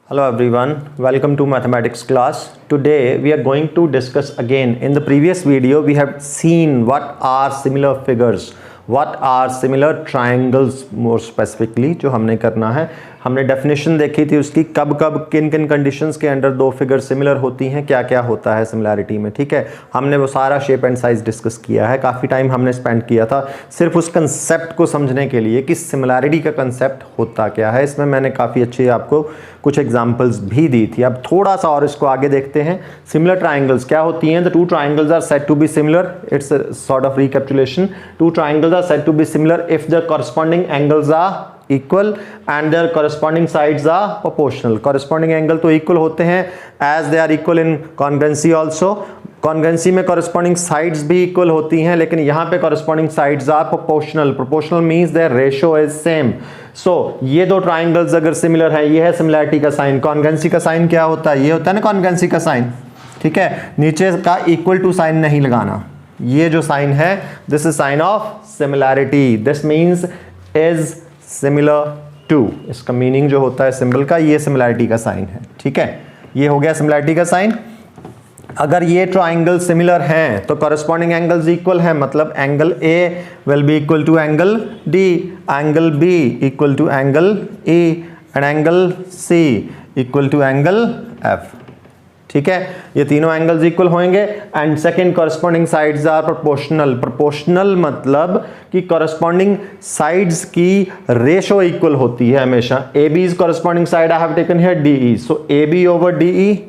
Hello everyone, welcome to mathematics class. Today we are going to discuss again. In the previous video we have seen what are similar figures, what are similar triangles more specifically जो हमने करना है. हमने definition देखी थी उसकी, कब कब किन किन कंडीशंस के अंडर दो फिगर सिमिलर होती हैं, क्या क्या होता है सिमिलैरिटी में. ठीक है, हमने वो सारा शेप एंड साइज डिस्कस किया है. काफ़ी टाइम हमने स्पेंड किया था सिर्फ उस कंसेप्ट को समझने के लिए कि सिमिलैरिटी का कंसेप्ट होता क्या है. इसमें मैंने काफ़ी अच्छी आपको कुछ एग्जांपल्स भी दी थी. अब थोड़ा सा और इसको आगे देखते हैं. सिमिलर ट्राइंगल्स क्या होती हैं? The two triangles are said to be similar. It's sort of recapitulation. Two triangles are said to be similar if the corresponding angles are equal and their corresponding sides are proportional. corresponding angle तो equal होते हैं as they are equal in congruency also. congruency में corresponding sides भी equal होती हैं, लेकिन यहाँ पे corresponding sides are proportional. proportional means their ratio is same. so ये दो triangles अगर similar है, ये है similarity का sign. congruency का sign क्या होता है? ये होता है ना congruency का sign. ठीक है, नीचे का equal to sign नहीं लगाना. ये जो sign है this is sign of similarity. this means is similar to. इसका मीनिंग जो होता है सिंबल का, ये सिमिलैरिटी का साइन है. ठीक है, ये हो गया सिमिलैरिटी का साइन. अगर ये ट्राइंगल सिमिलर हैं तो कॉरस्पॉन्डिंग एंगल्स इक्वल हैं, मतलब angle A will be equal to angle D, angle B equal to angle E and angle C equal to angle F. ठीक है, ये तीनों एंगल्स इक्वल होंगे. And second, corresponding sides are proportional. Proportional मतलब कि corresponding sides की ratio equal होती है हमेशा. A B is corresponding side, I have taken here D E. So A B over D E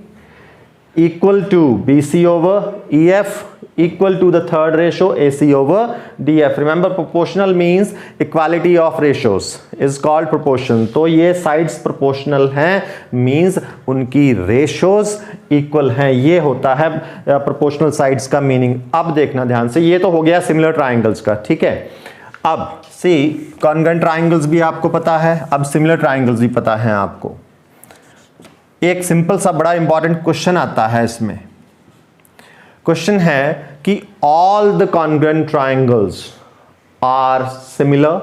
equal to BC over EF equal to the third ratio AC over DF. Remember, proportional means equality of ratios is called proportion. तो ये sides proportional हैं means उनकी ratios equal हैं. ये होता है proportional sides का meaning. अब देखना ध्यान से, ये तो हो गया similar triangles का. ठीक है, अब see congruent triangles भी आपको पता है, अब similar triangles भी पता है आपको. एक सिंपल सा बड़ा इंपॉर्टेंट क्वेश्चन आता है इसमें. क्वेश्चन है कि all the congruent triangles are similar.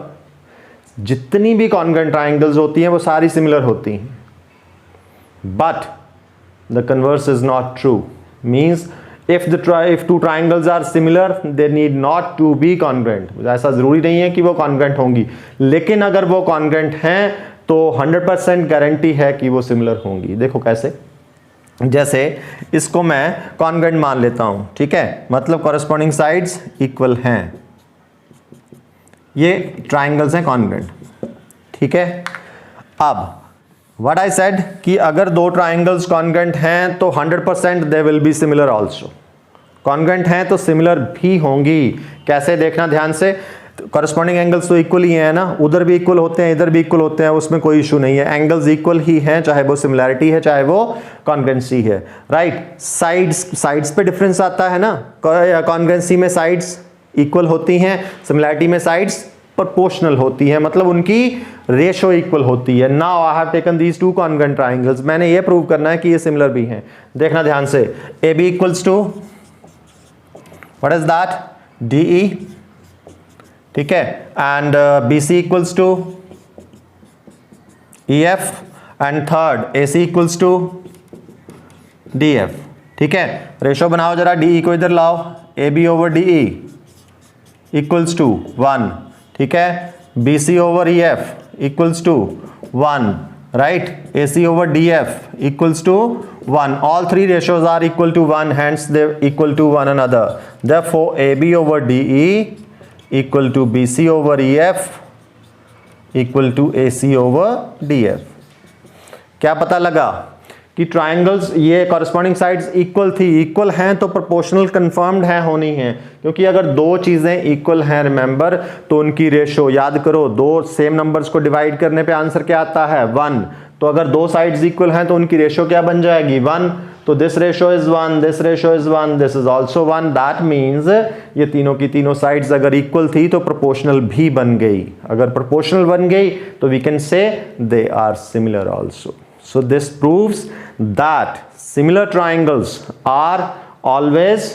जितनी भी कॉन्ग्रुएंट ट्राइंगल्स होती हैं वो सारी सिमिलर होती हैं, but the converse is not true. Means if two triangles are similar they need not to be congruent. ऐसा जरूरी नहीं है कि वो कॉन्ग्रुएंट होंगी, लेकिन अगर वो कॉन्ग्रुएंट हैं तो 100% गारंटी है कि वो सिमिलर होंगी. देखो कैसे, जैसे इसको मैं कॉन्ग्रुएंट मान लेता हूं. ठीक है, मतलब कॉरस्पॉन्डिंग साइड्स इक्वल हैं, ये ट्राइंगल्स हैं कॉन्ग्रुएंट. ठीक है, अब व्हाट आई सेड कि अगर दो ट्राइंगल्स कॉन्ग्रुएंट हैं तो 100% दे will be similar also. Congruent हैं तो सिमिलर भी होंगी. कैसे, देखना ध्यान से. कॉरस्पॉन्डिंग एंगल्स तो इक्वल ही है ना, उधर भी इक्वल होते हैं इधर भी इक्वल होते हैं, उसमें कोई इशू नहीं है. एंगल्स इक्वल ही हैं, चाहे वो सिमिलैरिटी है चाहे वो कॉन्ग्रुएंसी है. राइट, साइड्स पे डिफरेंस आता है ना. कॉन्ग्रुएंसी में साइड्स इक्वल होती हैं, सिमिलैरिटी में साइड्स प्रोपोर्शनल होती है, मतलब उनकी रेशो इक्वल होती है. Now I have taken these two congruent triangles. मैंने ये प्रूव करना है कि ये सिमिलर भी हैं. देखना ध्यान से, A B equals to what is that, D E. ठीक है, and B C equals to E F, and third A C equals to D F. ठीक है, रेशो बनाओ जरा, डी ई को इधर लाओ, A B over D E equals to 1. ठीक है, B C over E F equals to 1. Right, A C over D F equals to 1. All three ratios are equal to 1, hence they equal to one another. Therefore A B over D E equal to BC over EF equal to AC over DF. क्या पता लगा कि triangles, ये corresponding sides equal थी, equal हैं तो proportional confirmed है होनी है. क्योंकि अगर दो चीजें इक्वल हैं, रिमेंबर, तो उनकी रेशो याद करो, दो सेम नंबर्स को डिवाइड करने पे आंसर क्या आता है, 1. तो अगर दो साइड्स इक्वल हैं तो उनकी रेशो क्या बन जाएगी, 1. तो this ratio is 1, this ratio is 1, this is also 1. That means ये तीनों की तीनों साइड्स अगर इक्वल थी तो प्रोपोर्शनल भी बन गई. अगर प्रोपोर्शनल बन गई तो we can say they are similar also. So this proves that similar triangles are always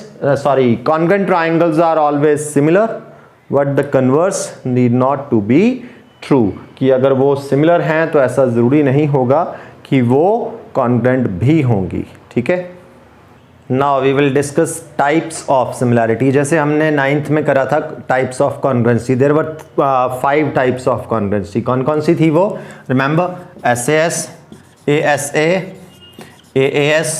congruent triangles are always similar, but the converse need not to be true. कि अगर वो सिमिलर हैं तो ऐसा ज़रूरी नहीं होगा कि वो कॉन्ग्रुएंट भी होंगी। ठीक है, now we will discuss types of similarity. जैसे हमने 9th में करा था types of congruency, there were 5 types of congruency. कौन कौन सी थी वो? रिमेंबर, SAS, ASA, AAS,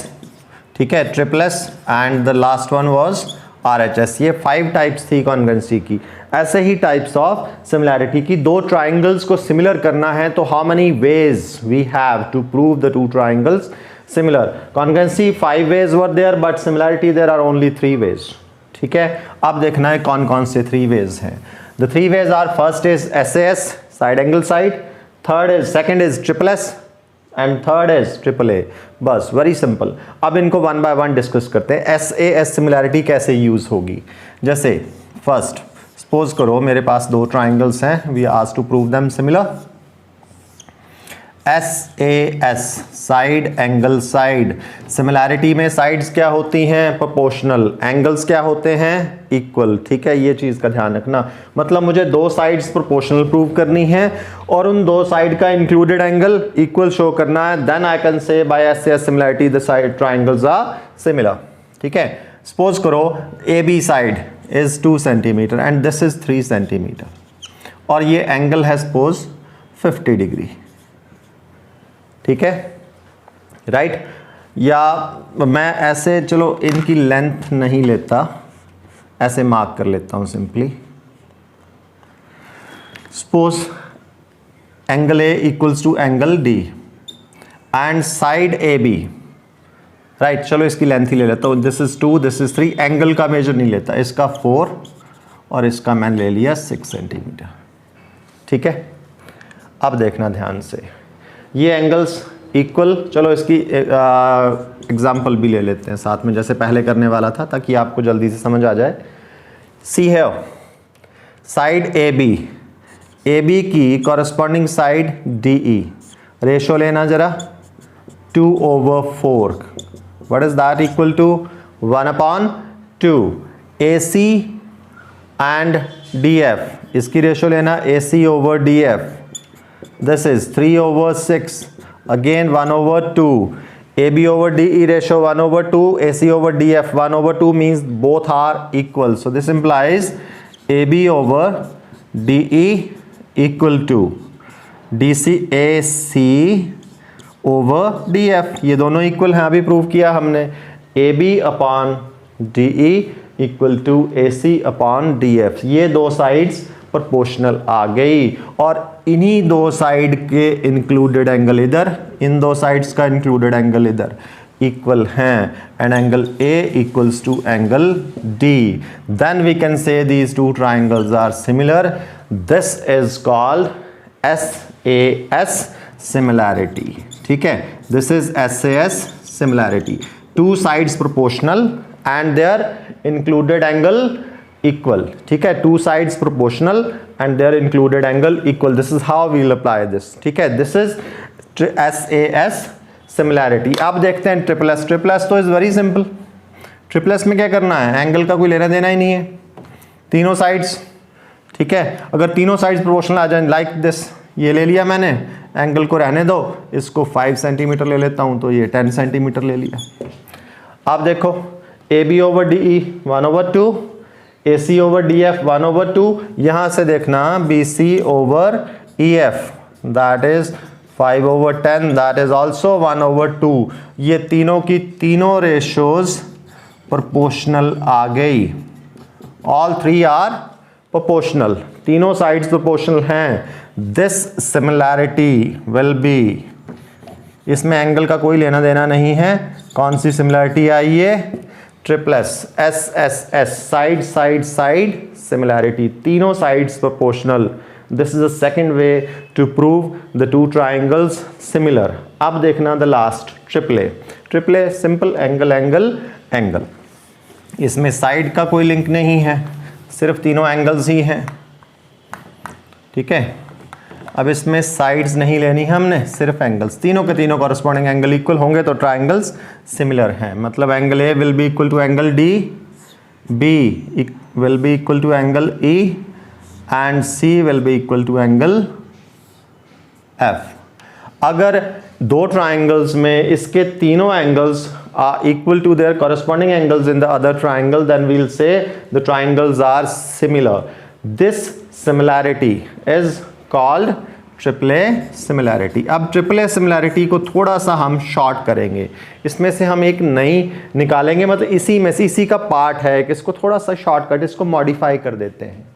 ठीक है, triple S and the last one was RHS। ये 5 टाइप्स थी कॉन्ग्रुएंसी की। ऐसे ही टाइप्स ऑफ सिमिलैरिटी की, दो ट्राइंगल्स को सिमिलर करना है तो how many ways we have to prove the two triangles similar? Congruency 5 ways were there, but similarity there are only 3 ways. ठीक है, अब देखना है कौन कौन से 3 ways हैं। The 3 ways are, first is SAS, side angle side, second is triple-S and third is triple-A। बस, very simple। अब इनको one by one डिस्कस करते हैं। SAS सिमिलैरिटी कैसे यूज होगी? जैसे फर्स्ट सपोज करो मेरे पास दो ट्राइंगल्स हैं, we are asked to prove them similar. SAS, side angle side. Similarity में साइड्स क्या होती हैं? प्रोपोर्शनल। एंगल्स क्या होते हैं? इक्वल। ठीक है, ये चीज़ का ध्यान रखना। मतलब मुझे दो साइड्स प्रोपोर्शनल प्रूव करनी है और उन दो साइड का इंक्लूडेड एंगल इक्वल शो करना है, then I can say by SAS similarity the side triangles are similar. ठीक है, सपोज करो AB side is 2 centimetre and this is 3 centimetre और ये एंगल है सपोज 50 डिग्री। ठीक है, राइट? या मैं ऐसे, चलो इनकी लेंथ नहीं लेता, ऐसे मार्क कर लेता हूं simply. Suppose angle A equals to angle D and side AB, right? चलो इसकी लेंथ ही ले लेता हूं, this is 2, this is 3। Angle का मेजर नहीं लेता, इसका 4 और इसका मैंने ले लिया 6 सेंटीमीटर। ठीक है, अब देखना ध्यान से, ये एंगल्स इक्वल। चलो इसकी एग्जाम्पल भी ले लेते हैं साथ में, जैसे पहले करने वाला था, ताकि आपको जल्दी से समझ आ जाए। सी है साइड AB की कॉरस्पॉन्डिंग साइड DE, रेशो लेना जरा 2/4। What is that equal to? 1/2। AC and DF, इसकी रेशो लेना AC/DF, this is 3/6, again 1/2। AB/DE ratio 1/2, AC/DF 1/2 means both are equal, so this implies AB/DE equal to AC/DF। ये दोनों equal हैं, अभी prove किया हमने। AB/DE इक्वल टू AC/DF, ये दो साइड्स प्रोपोर्शनल आ गई और इन्हीं दो साइड के इंक्लूडेड एंगल इधर, इन दो साइड्स का इंक्लूडेड एंगल इधर इक्वल हैं, and angle A equals to angle D। Then we can say these two triangles are similar. This is called SAS similarity. ठीक है, this is SAS similarity. Two sides proportional and their included angle equal। ठीक है, two sides proportional and their included angle equal. This is how we will apply this. ठीक है, this is SAS similarity. अब देखते हैं ट्रिपल-S। ट्रिपल-S तो is very simple. ट्रिपल-S में क्या करना है? एंगल का कोई लेना देना ही नहीं है, तीनों साइड्स। ठीक है, अगर तीनों साइड्स प्रोपोर्शनल आ जाए, लाइक दिस, ये ले लिया मैंने, एंगल को रहने दो, इसको 5 सेंटीमीटर ले लेता हूं तो ये 10 सेंटीमीटर ले लिया। अब देखो AB/DE 1/2, AC/DF 1/2। यहां से देखना BC/EF, that is 5/10, that is also 1/2। ये तीनों की तीनों रेशोज प्रोपोर्शनल आ गई। ऑल 3 आर प्रोपोर्शनल, तीनों साइड्स प्रोपोर्शनल हैं। दिस सिमिलैरिटी विल बी, इसमें एंगल का कोई लेना देना नहीं है। कौन सी सिमिलैरिटी आई है? Triple S, SSS, side side side similarity, तीनों sides proportional. This is the second way to prove the two triangles similar. अब देखना the last, triple A. Triple A simple, angle angle angle. इसमें साइड का कोई लिंक नहीं है, सिर्फ तीनों एंगल्स ही हैं। ठीक है, अब इसमें साइड्स नहीं लेनी है हमने, सिर्फ एंगल्स। तीनों के तीनों कॉरस्पॉन्डिंग एंगल इक्वल होंगे तो ट्राइंगल्स सिमिलर हैं। मतलब angle A will be equal to angle D, B will be equal to angle E and C will be equal to angle F। अगर दो ट्राइंगल्स में इसके तीनों angles are equal to their corresponding angles in the other triangle, then we'll say the triangles are similar. This similarity is called triple similarity. अब triple similarity को थोड़ा सा हम शॉर्ट करेंगे, इसमें से हम एक नई निकालेंगे, मतलब इसी में से इसी का पार्ट है कि इसको थोड़ा सा शॉर्टकट, इसको मॉडिफाई कर देते हैं।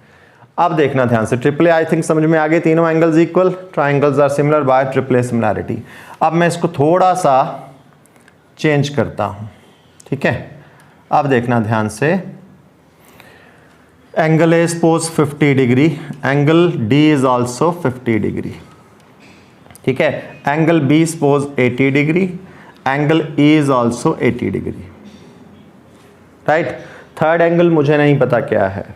अब देखना ध्यान से, ट्रिपल आई थिंक समझ में आ गए, तीनों angles equal, triangles are similar by triple similarity. अब मैं इसको थोड़ा सा चेंज करता हूं, ठीक है। अब देखना ध्यान से, angle A suppose 50 degree, angle D is also 50 degree, ठीक है। Angle B suppose 80 degree, angle E is also 80 degree, right. Third angle मुझे नहीं पता क्या है,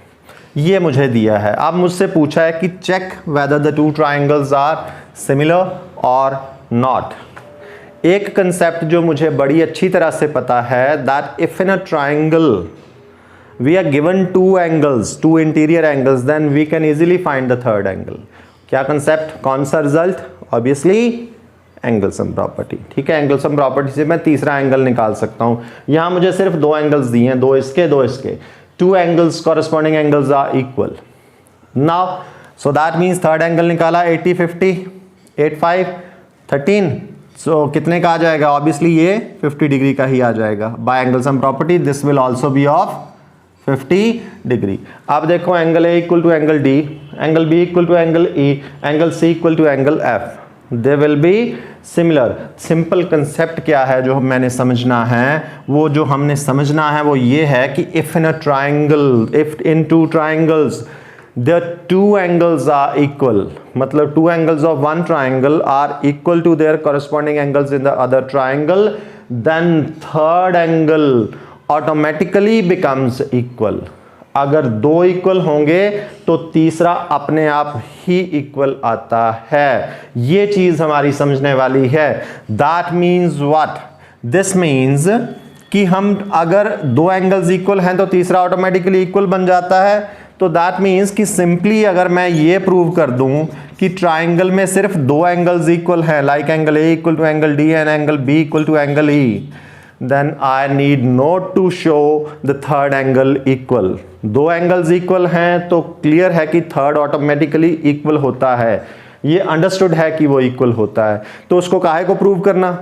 ये मुझे दिया है। अब मुझसे पूछा है कि check whether the two triangles are similar और नॉट। एक कंसेप्ट जो मुझे बड़ी अच्छी तरह से पता है, that if in a triangle we are given two angles, two interior angles, then we can easily find the third angle. क्या कंसेप्ट, कौन सा result? Obviously angle sum property, ठीक है। एंगल सम प्रॉपर्टी से मैं तीसरा एंगल निकाल सकता हूं। यहां मुझे सिर्फ दो एंगल्स दिए हैं, दो इसके दो इसके, two angles corresponding angles are equal. Now so that means third angle निकाला, 80 50 8 5 13, सो कितने का आ जाएगा? ऑब्वियसली ये 50 डिग्री का ही आ जाएगा। By angle sum property this will also be of 50 degree. अब देखो, angle A equal to angle D, angle B equal to angle E, angle C equal to angle F, they will be similar. Simple concept क्या है जो मैंने समझना है, वो जो हमने समझना है वो ये है कि if in a triangle, if in two triangles the two angles are equal, मतलब two angles of one triangle are equal to their corresponding angles in the other triangle, then third angle automatically becomes equal। अगर दो equal होंगे तो तीसरा अपने आप ही equal आता है। ये चीज हमारी समझने वाली है। That means what? This means कि हम अगर दो एंगल्स इक्वल हैं तो तीसरा ऑटोमेटिकली इक्वल बन जाता है। तो दैट मीन्स कि सिंपली अगर मैं ये प्रूव कर दूं कि ट्राइंगल में सिर्फ दो एंगल्स इक्वल हैं, like angle A equal to angle D and angle B equal to angle E, then I need not to show the third angle equal. दो एंगल्स इक्वल हैं तो क्लियर है कि थर्ड ऑटोमेटिकली इक्वल होता है, ये understood है कि वो इक्वल होता है। तो उसको काहे को प्रूव करना?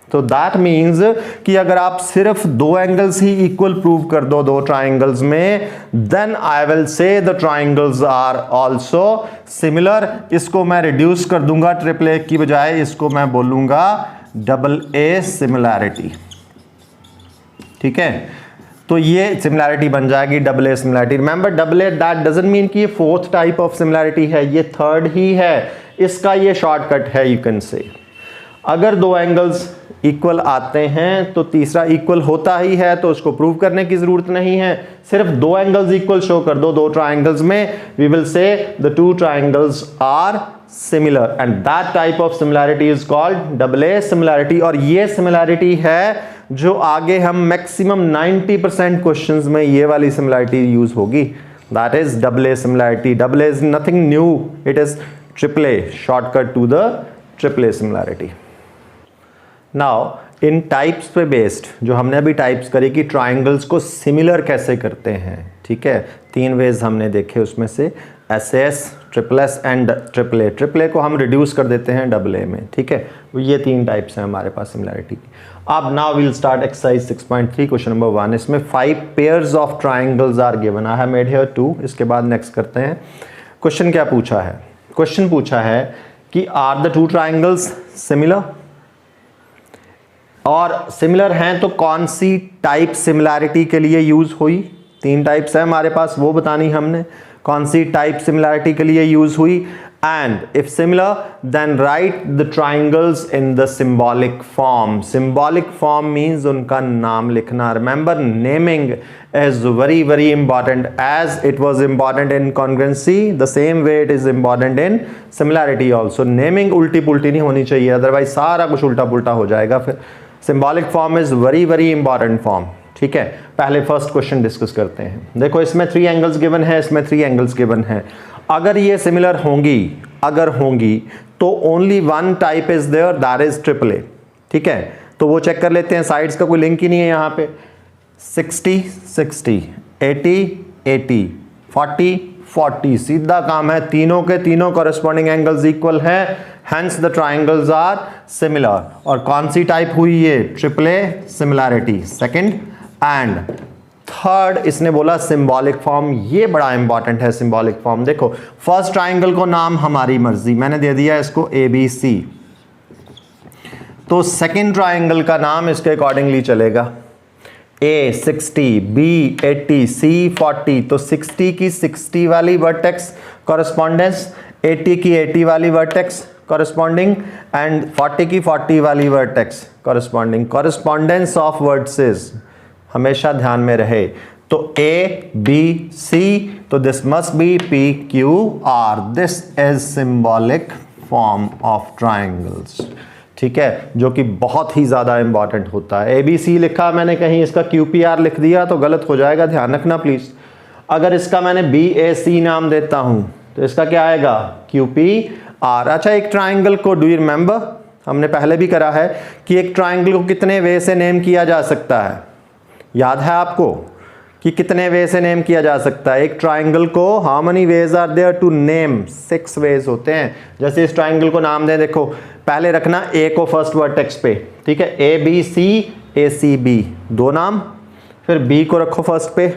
तो दैट मीन्स कि अगर आप सिर्फ दो एंगल्स ही इक्वल प्रूव कर दो दो ट्राइंगल्स में, then I will say the triangles are also similar. इसको मैं रिड्यूस कर दूंगा, ट्रिपल ए की बजाय इसको मैं बोलूंगा डबल ए सिमिलैरिटी, ठीक है। तो ये सिमिलैरिटी बन जाएगी double A similarity. Remember double A that doesn't mean कि ये फोर्थ टाइप ऑफ सिमिलैरिटी है, ये थर्ड ही है, इसका ये शॉर्टकट है, यू कैन से। अगर दो एंगल्स इक्वल आते हैं तो तीसरा इक्वल होता ही है, तो उसको प्रूव करने की जरूरत नहीं है। सिर्फ दो एंगल्स इक्वल शो कर दो दो ट्राइंगल्स में, we will say the two triangles are similar and that type of similarity is called double A similarity. और ये सिमिलैरिटी है जो आगे हम मैक्सिमम 90% क्वेश्चंस में ये वाली सिमिलैरिटी यूज होगी, that is double A similarity. Double A is nothing new, it is triple A, shortcut to the triple A similarity. Now in types पे बेस्ड जो हमने अभी टाइप्स करी कि ट्राइंगल्स को सिमिलर कैसे करते हैं, ठीक है। तीन वेज हमने देखे, उसमें से S S, triple S and triple A. Triple A को हम रिड्यूस कर देते हैं डबल ए में, ठीक है। ये तीन टाइप्स हैं हमारे पास सिमिलैरिटी की। अब now we'll start exercise 6.3 question number 1। इसमें 5 pairs of triangles are given, I have made here 2। इसके बाद नेक्स्ट करते हैं। क्वेश्चन क्या पूछा है? क्वेश्चन पूछा है कि are the two triangles similar, और सिमिलर हैं तो कौन सी टाइप सिमिलैरिटी के लिए यूज हुई? तीन टाइप्स है हमारे पास, वो बतानी हमने, कौन सी टाइप सिमिलैरिटी के लिए यूज हुई। And if similar then write the triangles in the symbolic form. Symbolic form means उनका नाम लिखना। Remember naming is very important, as it was important in congruency, the same way it is important in similarity also। Naming उल्टी पुल्टी नहीं होनी चाहिए, otherwise सारा कुछ उल्टा पुल्टा हो जाएगा। फिर symbolic form is very important form, ठीक है। पहले फर्स्ट क्वेश्चन डिस्कस करते हैं। देखो इसमें 3 एंगल्स गिवन है, इसमें 3 एंगल्स गिवन है। अगर ये सिमिलर होंगी अगर होंगी तो only one type is there, that is triple A. ठीक है, तो वो चेक कर लेते हैं, साइड्स का कोई लिंक ही नहीं है यहाँ पे। 60 60, 80 80, 40 40, सीधा काम है, तीनों के तीनों कॉरेस्पॉन्डिंग एंगल्स इक्वल है, hence the triangles are similar. और कौन सी टाइप हुई ये? Triple A similarity, second. And third इसने बोला सिंबॉलिक फॉर्म, ये बड़ा इंपॉर्टेंट है सिंबॉलिक फॉर्म। देखो फर्स्ट ट्राइंगल को नाम हमारी मर्जी, मैंने दे दिया इसको ABC, तो सेकंड ट्राइंगल का नाम इसके अकॉर्डिंगली चलेगा। A 60, B 80, C 40, तो 60 की 60 वाली वर्टेक्स कॉरेस्पॉन्डेंस, 80 की 80 वाली वर्टेक्स कॉरेस्पॉन्डिंग, एंड 40 की 40 वाली vertex corresponding. Correspondence of vertices हमेशा ध्यान में रहे। तो A B C, तो this must be P Q R, this is symbolic form of triangles. ठीक है, जो कि बहुत ही ज़्यादा इंपॉर्टेंट होता है। ABC लिखा मैंने कहीं, इसका QPR लिख दिया तो गलत हो जाएगा, ध्यान रखना प्लीज़। अगर इसका मैंने BAC नाम देता हूँ तो इसका क्या आएगा? QPR। अच्छा, एक ट्राइंगल को डू यू रिमेंबर, हमने पहले भी करा है कि एक ट्राइंगल को कितने वे से नेम किया जा सकता है? याद है आपको कि कितने वे से नेम किया जा सकता है एक ट्राइंगल को? How many ways are there to name? 6 ways होते हैं। जैसे इस ट्राइंगल को नाम दें, देखो पहले रखना A को फर्स्ट वर्टेक्स पे, ठीक है, ABC ACB, 2 नाम। फिर B को रखो फर्स्ट पे,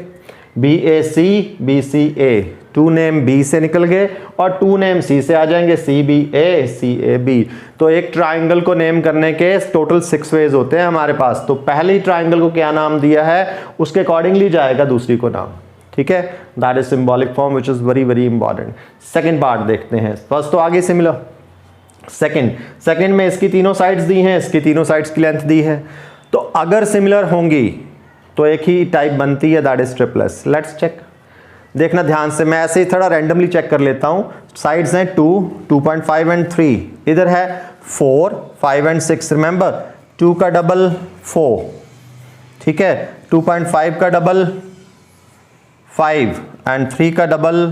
BAC BCA, 2 नेम B से निकल गए और 2 नेम C से आ जाएंगे, CBA CAB। तो एक ट्राइंगल को नेम करने के टोटल 6 वेज होते हैं हमारे पास। तो पहले ही ट्राइंगल को क्या नाम दिया है उसके अकॉर्डिंगली जाएगा दूसरी को नाम। ठीक है, that is symbolic form which is very very important. Second part देखते हैं। फर्स्ट तो आगे सिमिलर, सेकेंड में इसकी तीनों साइड्स दी हैं, इसकी तीनों साइड्स की लेंथ दी है। तो अगर सिमिलर होंगी तो एक ही टाइप बनती है, दैट इज ट्रिपलेस। लेट्स चेक, देखना ध्यान से, मैं ऐसे ही थोड़ा रैंडमली चेक कर लेता हूं। साइड्स हैं 2, 2.5 एंड 3, इधर है 4, 5 एंड 6। रिमेंबर 2 का डबल 4, ठीक है, 2.5 का डबल 5 एंड 3 का डबल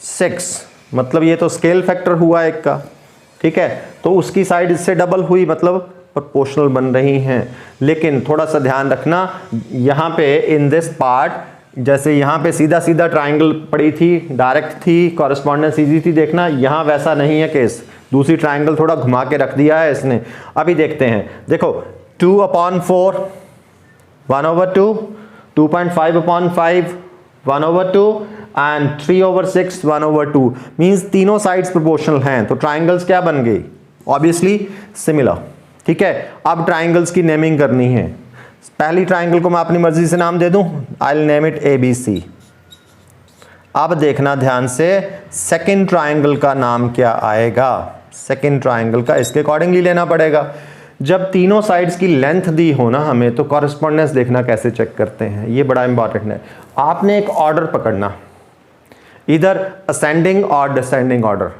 6, मतलब ये तो स्केल फैक्टर हुआ एक का। ठीक है, तो उसकी साइड इससे डबल हुई, मतलब प्रोपोर्शनल बन रही हैं। लेकिन थोड़ा सा ध्यान रखना, यहाँ पे इन दिस पार्ट, जैसे यहाँ पे सीधा सीधा ट्राइंगल पड़ी थी, डायरेक्ट थी, कॉरेस्पॉन्डेंस इजी थी, देखना यहाँ वैसा नहीं है केस। दूसरी ट्राइंगल थोड़ा घुमा के रख दिया है इसने। अभी देखते हैं, देखो 2/4 1/2, 2.5/5 1/2 एंड 3/6 1/2, मीन्स तीनों साइड्स प्रोपोर्शनल हैं। तो ट्राइंगल्स क्या बन गई? Obviously similar. ठीक है, अब ट्राइंगल्स की नेमिंग करनी है। पहली ट्राइंगल को मैं अपनी मर्जी से नाम दे दूं, I will name it ABC। अब देखना ध्यान से, सेकंड ट्राइंगल का नाम क्या आएगा? सेकंड ट्राइंगल का इसके अकॉर्डिंगली लेना पड़ेगा। जब तीनों साइड्स की लेंथ दी हो ना हमें, तो कॉरेस्पॉन्डेंस देखना कैसे चेक करते हैं, ये बड़ा इंपॉर्टेंट है। आपने एक ऑर्डर पकड़ना, इधर असेंडिंग और descending order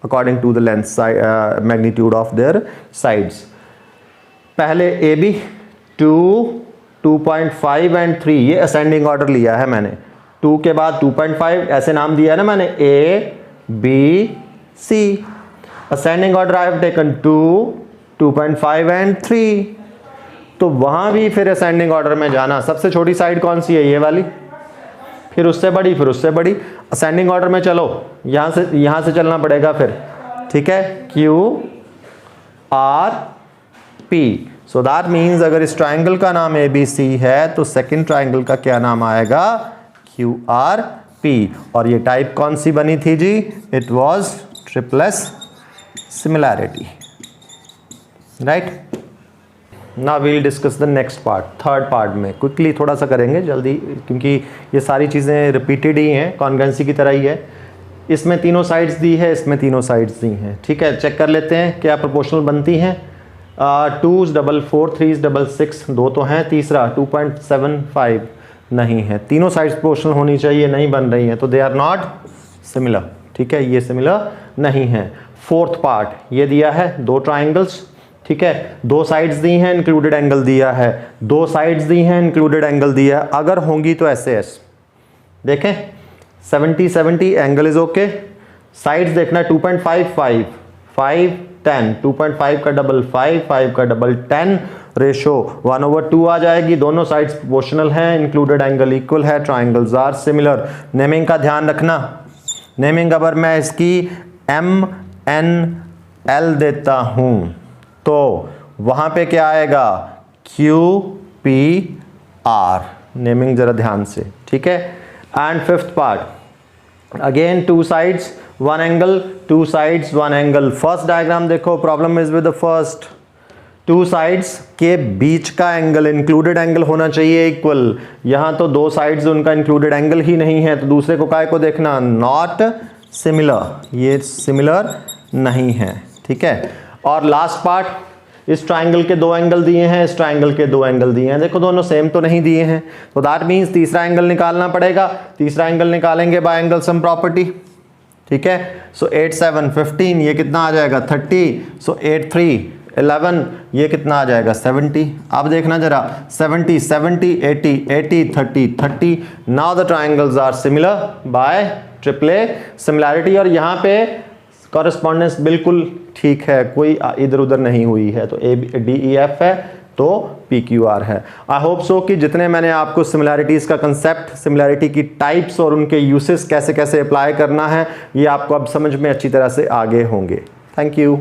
according to the length magnitude of their sides. पहले AB 2, 2.5 एंड 3, ये असेंडिंग ऑर्डर लिया है मैंने। 2 के बाद 2.5, ऐसे नाम दिया है ना मैंने, A B C। Ascending order I have taken 2, 2.5 and 3। तो वहां भी फिर असेंडिंग ऑर्डर में जाना, सबसे छोटी साइड कौन सी है? ये वाली, फिर उससे बड़ी, फिर उससे बड़ी। असेंडिंग ऑर्डर में चलो, यहां से चलना पड़ेगा फिर। ठीक है, Q R P। So that means अगर इस ट्राइंगल का नाम ABC है तो सेकंड ट्राइंगल का क्या नाम आएगा? QRP। और ये टाइप कौन सी बनी थी जी? It was triple S similarity, right. Now we'll discuss the next part, third part में क्विकली थोड़ा सा करेंगे जल्दी, क्योंकि ये सारी चीज़ें रिपीटेड ही हैं, कॉन्ग्रुएंसी की तरह ही है। इसमें तीनों साइड्स दी है, इसमें तीनों साइड्स दी हैं। ठीक है, चेक कर लेते हैं क्या प्रोपोर्शनल बनती हैं। 2's 4, 3's 6, 2 तो हैं, तीसरा 2.75 नहीं है। तीनों साइड्स प्रोपोर्शनल होनी चाहिए, नहीं बन रही हैं, तो दे आर नॉट सिमिलर। ठीक है, ये सिमिलर नहीं है। फोर्थ पार्ट, ये दिया है 2 ट्राइंगल्स, ठीक है, 2 साइड्स दी हैं, इंक्लूडेड एंगल दिया है, 2 साइड्स दी हैं, इंक्लूडेड एंगल दिया है। अगर होंगी तो ऐसे देखें 70 70 एंगल इज ओके, साइड्स देखना 2.5 5 5 10, 2.5 का डबल 5, 5 का डबल 10, रेशो 1/2 आ जाएगी। दोनों साइड्स प्रोपोर्शनल हैं, इंक्लूडेड एंगल इक्वल है, ट्राइंगल्स आर सिमिलर। नेमिंग का ध्यान रखना, नेमिंग अगर मैं इसकी MNL देता हूं तो वहां पे क्या आएगा, QPR। नेमिंग जरा ध्यान से, ठीक है। And fifth part, again two sides one angle, two sides one angle. First diagram देखो, problem is with the first, two sides के बीच का एंगल, इंक्लूडेड एंगल होना चाहिए इक्वल। यहां तो दो साइड्स उनका इंक्लूडेड एंगल ही नहीं है, तो दूसरे को काय को देखना, नॉट सिमिलर, ये सिमिलर नहीं है, ठीक है। और लास्ट पार्ट, इस ट्राइंगल के दो एंगल दिए हैं, इस ट्राइंगल के दो एंगल दिए हैं, देखो दोनों सेम तो नहीं दिए हैं, तो दैट मीन्स तीसरा एंगल निकालना पड़ेगा। तीसरा एंगल निकालेंगे बाय एंगल सम प्रॉपर्टी, ठीक है। सो 8 7 15, ये कितना आ जाएगा 30। सो 8 3 11, ये कितना आ जाएगा 70। अब देखना जरा, 70 70 80 80 30 30। Now the triangles are similar by triple A similarity. और यहाँ पे कॉरेस्पॉन्डेंस बिल्कुल ठीक है, कोई इधर उधर नहीं हुई है, तो ADEF है तो PQR है। आई होप सो कि जितने मैंने आपको सिमिलैरिटीज़ का कंसेप्ट, सिमिलैरिटी की टाइप्स और उनके यूसेस कैसे कैसे अप्लाई करना है, ये आपको अब समझ में अच्छी तरह से आगे होंगे। Thank you.